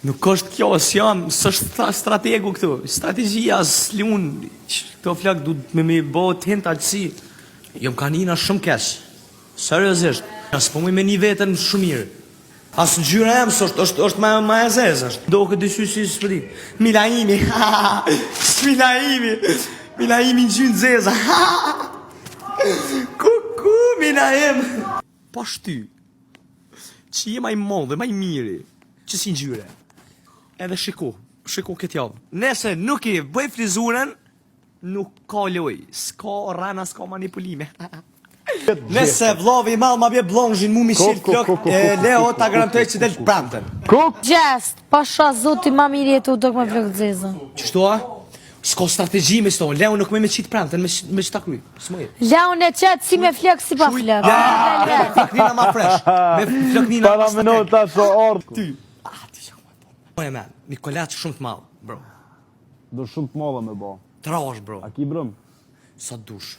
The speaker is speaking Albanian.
Nuk është kjo, s'është strategu këtu. Strategjia s'liun, këto flak du me bëhet hint aqësi. Jom kanina shumë kesh. Seriozisht. S'po mu me një vetën shumë mirë. Asë në gjyra emë është ma e zezë është. Do këtë dyshy si s'pëdi. Milaimi. Milaimi në gjynë zezë. Kuku, Milaim. Pa shty. Që je maj modhe, maj miri. Që si në gjyre. Edhe shiko këtë javë. Nese nuk i bëj frizurën, nuk ka loj. S'ka rana, s'ka manipulime. Nese vlovi malë ma bje blongjin mu Michel Klok, Leo ta garantoj që del prantën. Gjest, pasha zoti ma mirë jetu do këme flok të zezën. Qështu a? S'ka strategji me sto, Leo nuk me qitë prantën, me qita kry. Leo në qetë si me flok si pa flok. Me floknina ma fresh. Me floknina ma Para minuta so orë. Ty. Oje man, Nikolat shumë të malë, bro. Do shumë të molla me bo. Trash, bro. A ki brëm? Sa dush.